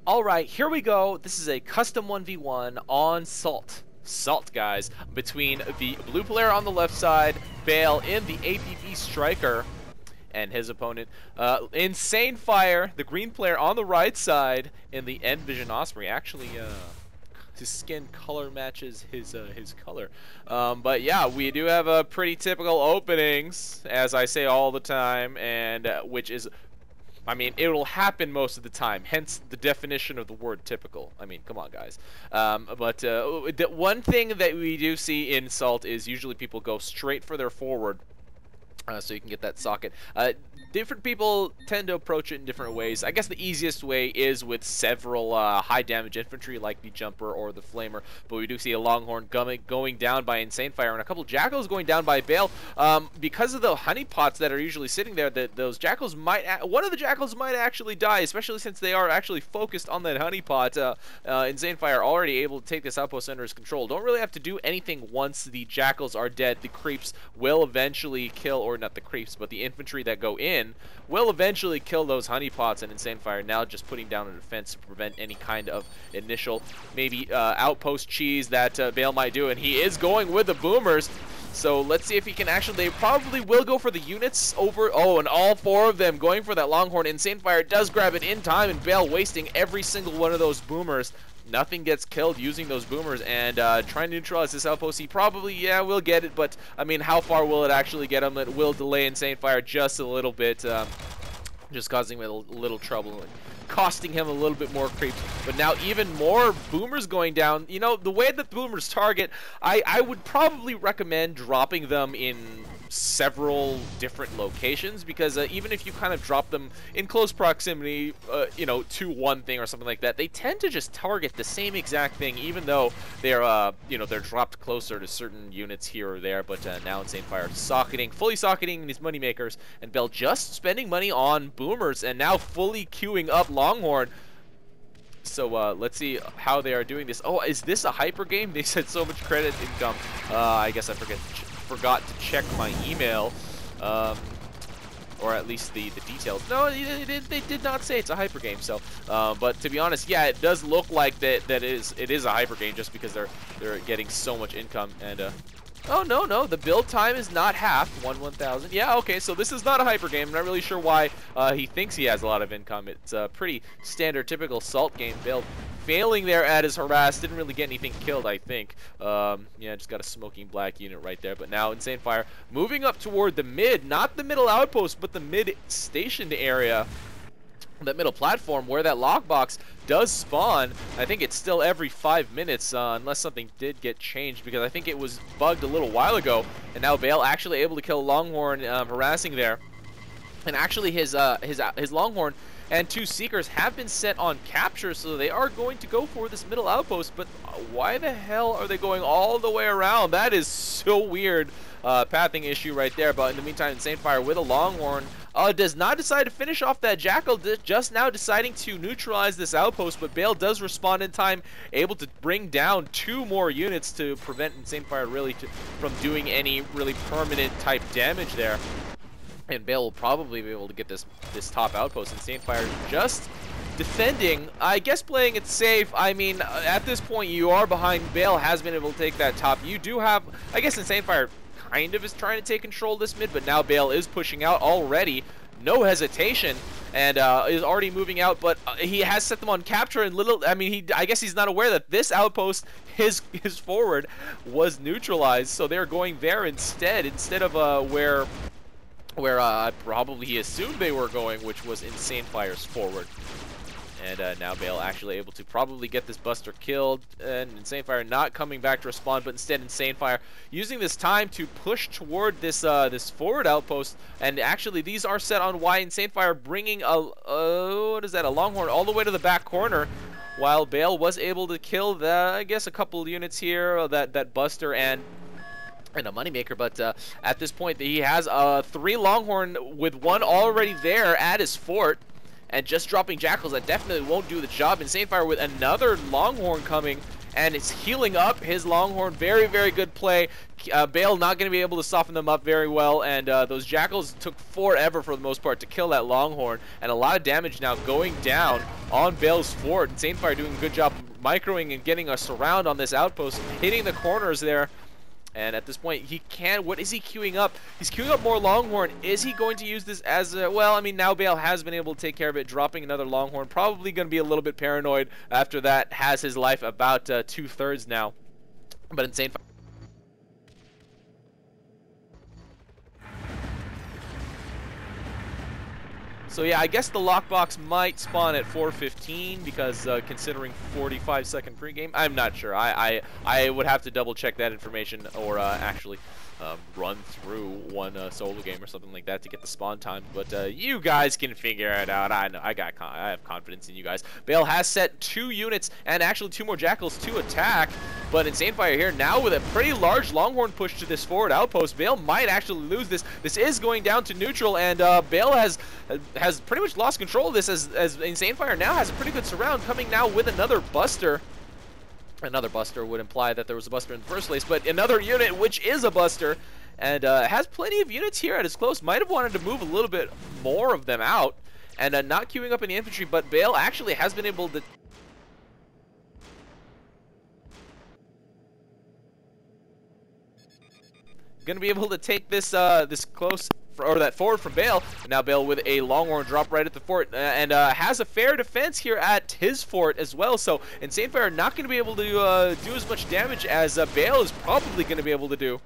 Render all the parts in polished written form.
Alright, here we go. This is a custom 1v1 on Salt. Salt, guys. Between the blue player on the left side, Bail in the APB Striker, and his opponent, InsaneFire, the green player on the right side, in the Envision Osprey. Actually, his skin color matches his color. But yeah, we do have a pretty typical openings, as I say all the time, and which is, I mean, it will happen most of the time, hence the definition of the word typical. I mean, come on, guys. The one thing that we do see in Salt is usually people go straight for their forward, so you can get that socket. Different people tend to approach it in different ways. I guess the easiest way is with several high damage infantry like the Jumper or the Flamer, but we do see a Longhorn going down by InsaneFire and a couple Jackals going down by Bail. Because of the honeypots that are usually sitting there, those Jackals might, one of the Jackals might actually die, especially since they are actually focused on that honeypot. InsaneFire already able to take this outpost under his control. Don't really have to do anything once the Jackals are dead. The creeps will eventually kill, or not the creeps, but the infantry that go in will eventually kill those honeypots, and InsaneFire now just putting down a defense to prevent any kind of initial maybe outpost cheese that Bail might do, and he is going with the boomers. So let's see if he can actually, they probably will go for the units over, and all four of them going for that Longhorn. InsaneFire does grab it in time, and Bail wasting every single one of those boomers. Nothing gets killed using those boomers, and trying to neutralize this outpost. He probably, yeah, will get it, but I mean, how far will it actually get him? It will delay InsaneFire just a little bit, just causing him a little trouble and costing him a little bit more creeps. But now even more boomers going down. You know, the way that the boomers target, I would probably recommend dropping them in several different locations, because even if you kind of drop them in close proximity, you know, to one thing or something like that, they tend to just target the same exact thing, even though they're, you know, they're dropped closer to certain units here or there. But now InsaneFire fully socketing these money makers, and Bail just spending money on boomers, and now fully queuing up Longhorn. So let's see how they are doing this. Oh, is this a hyper game? They said so much credit income. I guess I forgot to check my email, or at least the details. No, they did not say it's a hyper game. So, but to be honest, yeah, it does look like it is a hyper game, just because they're getting so much income. And oh no, the build time is not half, 1,000. Yeah, okay, so this is not a hyper game. I'm not really sure why he thinks he has a lot of income. It's a pretty standard, typical Salt game build. Failing there at his harass, didn't really get anything killed, I think. Yeah, just got a smoking black unit right there. But now InsaneFire moving up toward the mid, not the middle outpost, but the mid stationed area. That middle platform where that lockbox does spawn. I think it's still every 5 minutes, unless something did get changed, because I think it was bugged a little while ago. And now Bail actually able to kill Longhorn, harassing there. And actually his Longhorn and two Seekers have been set on capture, so they are going to go for this middle outpost. But why the hell are they going all the way around? That is so weird. Pathing issue right there. But in the meantime, InsaneFire with a Longhorn does not decide to finish off that Jackal, just now deciding to neutralize this outpost. But Bail does respond in time, able to bring down 2 more units to prevent InsaneFire really from doing any really permanent type damage there. And Bail will probably be able to get this top outpost. InsaneFire just defending, I guess playing it safe. I mean, at this point you are behind. Bail has been able to take that top. You do have, I guess InsaneFire kind of is trying to take control of this mid, but now Bail is pushing out already. No hesitation, and is already moving out, but he has set them on capture, and I guess he's not aware that this outpost, his forward, was neutralized, so they're going there instead of where probably he assumed they were going, which was InsaneFire's forward. And now Bail actually able to probably get this Buster killed, and InsaneFire not coming back to respond, but instead InsaneFire using this time to push toward this this forward outpost. And actually these are set on Y. InsaneFire bringing a what is that, a Longhorn all the way to the back corner, while Bail was able to kill I guess a couple units here, that Buster and a moneymaker. But at this point he has 3 Longhorn with 1 already there at his fort. and just dropping Jackals, that definitely won't do the job. InsaneFire with another Longhorn coming, and it's healing up his Longhorn. Very, very good play. Bail not going to be able to soften them up very well, and those Jackals took forever for the most part to kill that Longhorn, and a lot of damage now going down on Bail's fort. InsaneFire doing a good job microing and getting a surround on this outpost, hitting the corners there. And at this point, he can. What is he queuing up? He's queuing up more Longhorn. Is he going to use this as a, well, I mean, now Bail has been able to take care of it, dropping another Longhorn. Probably going to be a little bit paranoid after that. Has his life about 2/3 now. But InsaneFire. So yeah, I guess the lockbox might spawn at 4:15 because considering 45-second pregame, I'm not sure. I would have to double check that information, or actually run through one solo game or something like that to get the spawn time. But you guys can figure it out. I know. I have confidence in you guys. Bail has set 2 units and actually 2 more Jackals to attack. But InsaneFire here now with a pretty large Longhorn push to this forward outpost. Bail might actually lose this. This is going down to neutral, and Bail has pretty much lost control of this as InsaneFire now has a pretty good surround, coming now with another Buster. Another Buster would imply that there was a Buster in the first place, but another unit which is a Buster, and has plenty of units here at his close. Might have wanted to move a little bit more of them out, and not queuing up in the infantry, but Bail actually has been able to going to be able to take this this close, or that forward from Bail. And now Bail with a Longhorn drop right at the fort, and has a fair defense here at his fort as well. So InsaneFire not going to be able to do as much damage as Bail is probably going to be able to do.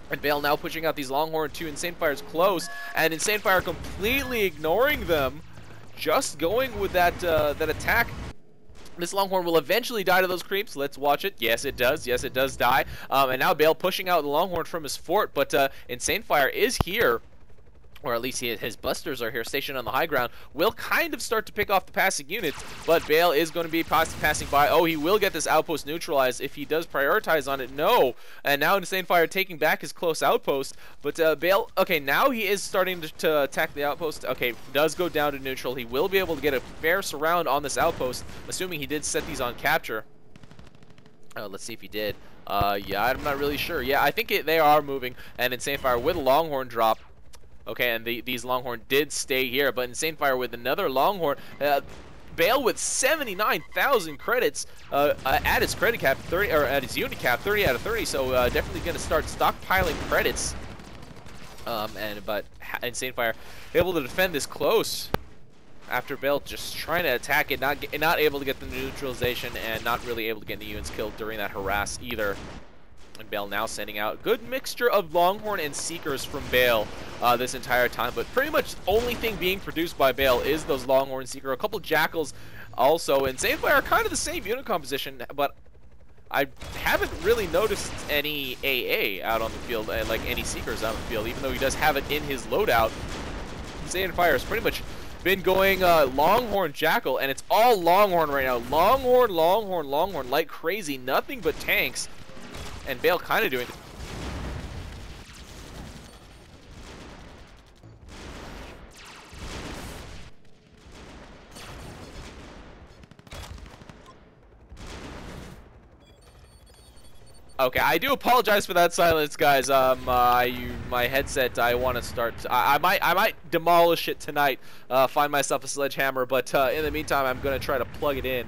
And Bail now pushing out these Longhorn to InsaneFire's close, and InsaneFire completely ignoring them, just going with that that attack. This Longhorn will eventually die to those creeps. Let's watch it. Yes, it does. Yes, it does die. And now Bail pushing out the Longhorn from his fort, but InsaneFire is here, or at least his Busters are here stationed on the high ground, will kind of start to pick off the passing units, but Bail is going to be passing by. Oh, he will get this outpost neutralized if he does prioritize on it. No. And now InsaneFire taking back his close outpost, but Bail, okay, now he is starting to attack the outpost. Okay, does go down to neutral. He will be able to get a fair surround on this outpost, assuming he did set these on capture. Let's see if he did. Yeah, I'm not really sure. Yeah, I think they are moving, and InsaneFire with a Longhorn drop. Okay, and these Longhorn did stay here, but InsaneFire with another Longhorn. Bail with 79,000 credits at his credit cap, 30, or at his unit cap, 30 out of 30. So definitely going to start stockpiling credits. But InsaneFire able to defend this close after Bail just trying to attack it, not able to get the neutralization, and not really able to get any units killed during that harass either. And Bail now sending out a good mixture of Longhorn and Seekers from Bail this entire time, but pretty much the only thing being produced by Bail is those Longhorn Seeker. A couple Jackals also, and InsaneFire are kind of the same unit composition, but I haven't really noticed any AA out on the field, like any Seekers out on the field, even though he does have it in his loadout. InsaneFire has pretty much been going Longhorn Jackal, and it's all Longhorn right now. Longhorn, Longhorn, Longhorn, like crazy, nothing but tanks. And Bail kind of doing it. Okay, I do apologize for that silence, guys. My headset, I want to start. I might demolish it tonight. Find myself a sledgehammer, but in the meantime, I'm gonna try to plug it in.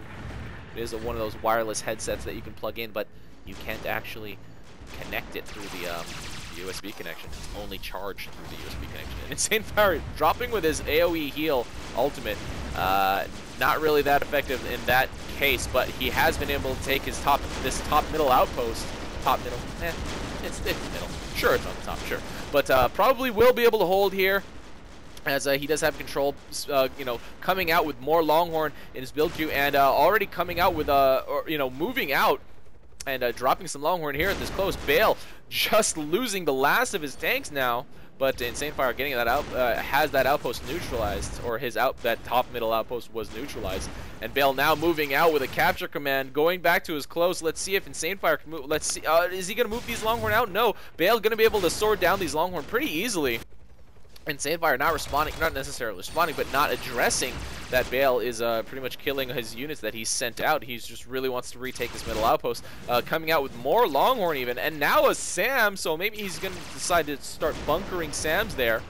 It is one of those wireless headsets that you can plug in, but you can't actually connect it through the USB connection. It's only charged through the USB connection. And InsaneFire dropping with his AoE heal ultimate. Not really that effective in that case, but he has been able to take his top middle outpost. Top middle, it's middle. Sure, it's on the top, sure. But probably will be able to hold here, as he does have control, you know, coming out with more Longhorn in his build queue, and already coming out with, you know, moving out and dropping some Longhorn here at this close. Bail just losing the last of his tanks now, but InsaneFire getting that out, has that outpost neutralized, or that top middle outpost was neutralized. And Bail now moving out with a capture command, going back to his close. Let's see if InsaneFire can move. Let's see, is he going to move these Longhorn out? No, Bail going to be able to sword down these Longhorn pretty easily. InsaneFire not responding, not necessarily responding, but not addressing that Bail is pretty much killing his units that he sent out. He just really wants to retake this middle outpost, coming out with more Longhorn even, and now a Sam, so maybe he's going to decide to start bunkering Sams there,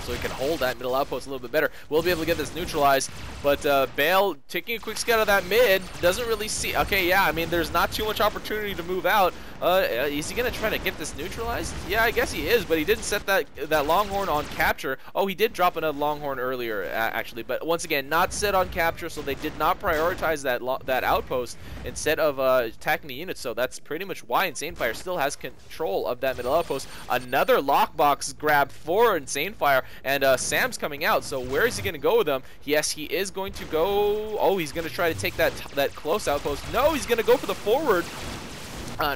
so he can hold that middle outpost a little bit better. We'll be able to get this neutralized, but Bail taking a quick scout of that mid, doesn't really see. Okay, yeah, I mean, there's not too much opportunity to move out. Is he going to try to get this neutralized? Yeah, I guess he is, but he didn't set that Longhorn on capture. Oh, he did drop another Longhorn earlier, actually, but once again, not set on capture, so they did not prioritize that outpost instead of attacking the units, so that's pretty much why InsaneFire still has control of that middle outpost. Another lockbox grab for InsaneFire, and Sam's coming out, so where is he going to go with them? Yes, he is going to go. Oh, he's going to try to take that close outpost. No, he's going to go for the forward.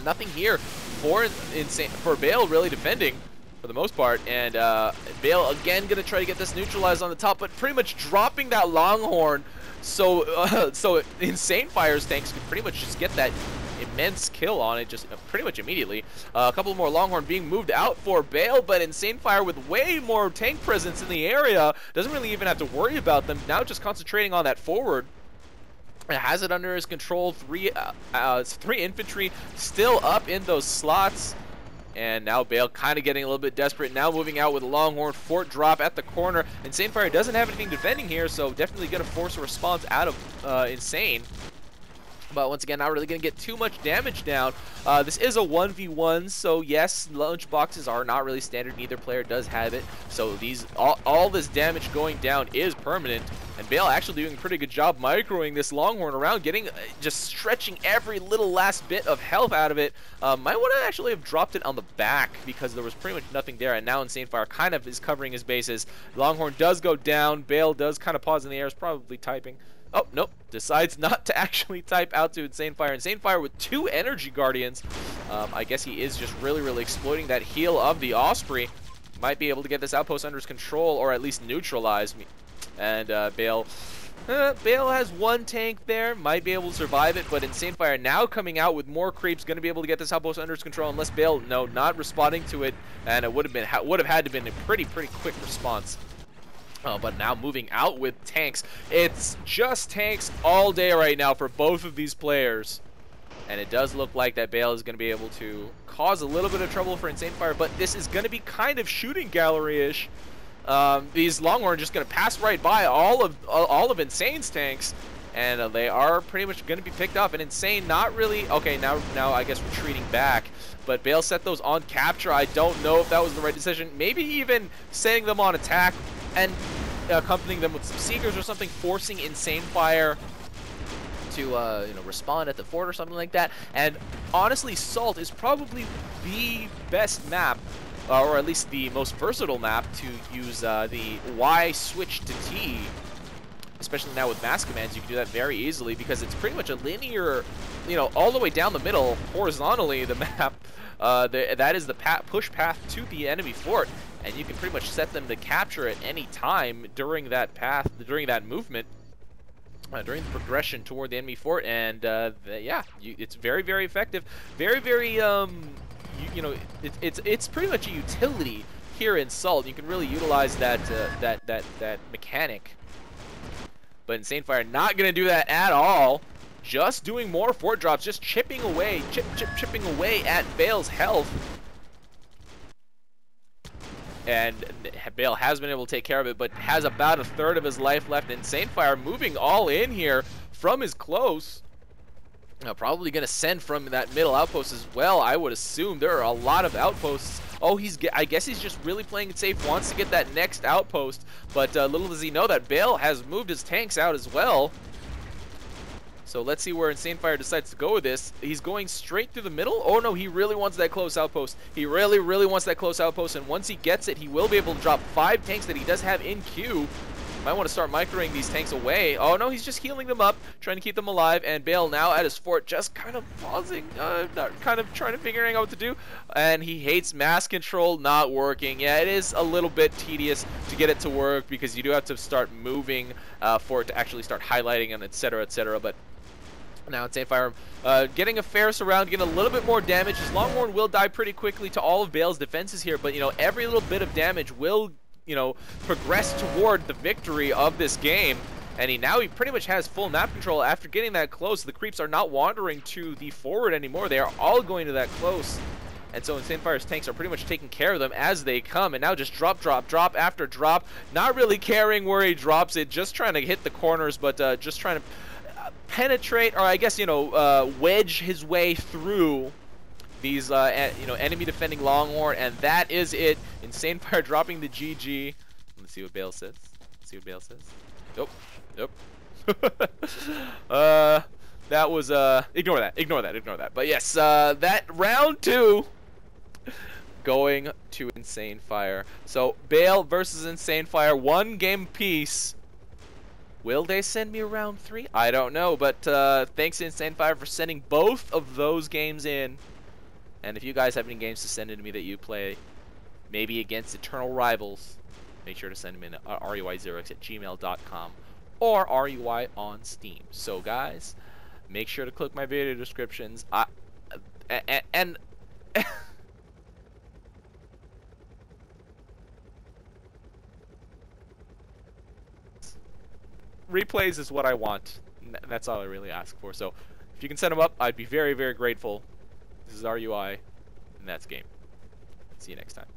Nothing here for Bail really defending for the most part, and Bail again going to try to get this neutralized on the top, but pretty much dropping that Longhorn, so InsaneFire's tanks could pretty much just get that immense kill on it just pretty much immediately. A couple more Longhorn being moved out for Bail, but InsaneFire with way more tank presence in the area doesn't really even have to worry about them, now just concentrating on that forward. It has it under his control. Three infantry still up in those slots, and now Bail kind of getting a little bit desperate, now moving out with a Longhorn fort drop at the corner. InsaneFire doesn't have anything defending here, so definitely going to force a response out of Insane. But once again, not really going to get too much damage down. This is a 1v1, so yes, lunch boxes are not really standard. Neither player does have it. So all this damage going down is permanent. And Bail actually doing a pretty good job microing this Longhorn around, getting just stretching every little last bit of health out of it. Might want to actually have dropped it on the back because there was pretty much nothing there. And now InsaneFire kind of is covering his bases. Longhorn does go down. Bail does kind of pause in the air. Is probably typing. Oh, nope. Decides not to actually type out to InsaneFire. InsaneFire with 2 Energy Guardians. I guess he is just really, really exploiting that heal of the Osprey. Might be able to get this outpost under his control or at least neutralize me. And Bail has 1 tank there. Might be able to survive it, but InsaneFire now coming out with more creeps. Going to be able to get this outpost under his control unless Bail, no, not responding to it. And it would have had to been a pretty quick response. But now moving out with tanks. It's just tanks all day right now for both of these players. And it does look like that Bail is going to be able to cause a little bit of trouble for InsaneFire, but this is going to be kind of shooting gallery-ish. These Longhorn are just going to pass right by all of Insane's tanks, and they are pretty much going to be picked up. And Insane not really. Okay, now I guess retreating back. But Bail set those on capture. I don't know if that was the right decision. Maybe even setting them on attack and accompanying them with some Seekers or something, forcing InsaneFire to respond at the fort or something like that. And honestly, Salt is probably the best map, or at least the most versatile map to use the Y switch to T. Especially now with mass commands, you can do that very easily because it's pretty much a linear, all the way down the middle, horizontally, the map. That is the push path to the enemy fort, and you can pretty much set them to capture at any time during that path, during that movement, during the progression toward the enemy fort. And yeah, it's very, very effective. Very, very, it's pretty much a utility here in Salt. You can really utilize that mechanic. But InsaneFire not going to do that at all. Just doing more fort drops, just chipping away, chipping away at Bail's health. And Bail has been able to take care of it, but has about 1/3 of his life left. InsaneFire moving all in here from his close. Probably going to send from that middle outpost as well, I would assume. There are a lot of outposts. Oh, I guess he's just really playing it safe, wants to get that next outpost. But little does he know that Bail has moved his tanks out as well. So let's see where InsaneFire decides to go with this. He's going straight through the middle. Oh no, he really wants that close outpost. He really, really wants that close outpost. And once he gets it, he will be able to drop 5 tanks that he does have in queue. Might want to start microing these tanks away. Oh no, he's just healing them up, trying to keep them alive. And Bail now at his fort, just kind of pausing, kind of trying to figuring out what to do. And he hates mass control not working. Yeah, it is a little bit tedious to get it to work because you do have to start moving for it to actually start highlighting and etc. etc. But now InsaneFire getting a fair surround, getting a little bit more damage. His Longhorn will die pretty quickly to all of Bail's defenses here, but every little bit of damage will progress toward the victory of this game. And he pretty much has full map control after getting that close. The creeps are not wandering to the forward anymore. They are all going to that close. And so InsaneFire's tanks are pretty much taking care of them as they come. And now just drop after drop. Not really caring where he drops it. Just trying to hit the corners, but just trying to penetrate, or I guess, you know, wedge his way through these, you know, enemy defending Longhorn. And that is it. InsaneFire dropping the GG. Let's see what Bail says. Let's see what Bail says. Nope. Nope. That was, ignore that. But yes, that round 2 going to InsaneFire. So Bail versus InsaneFire, 1 game piece. Will they send me a round 3? I don't know, but thanks to InsaneFire for sending both of those games in. And if you guys have any games to send in to me that you play, maybe against eternal rivals, make sure to send them in at ruy0x@gmail.com or RUI on Steam. So guys, make sure to click my video descriptions. And replays is what I want. That's all I really ask for. So if you can send them up, I'd be very, very grateful. This is RUI, and that's game. See you next time.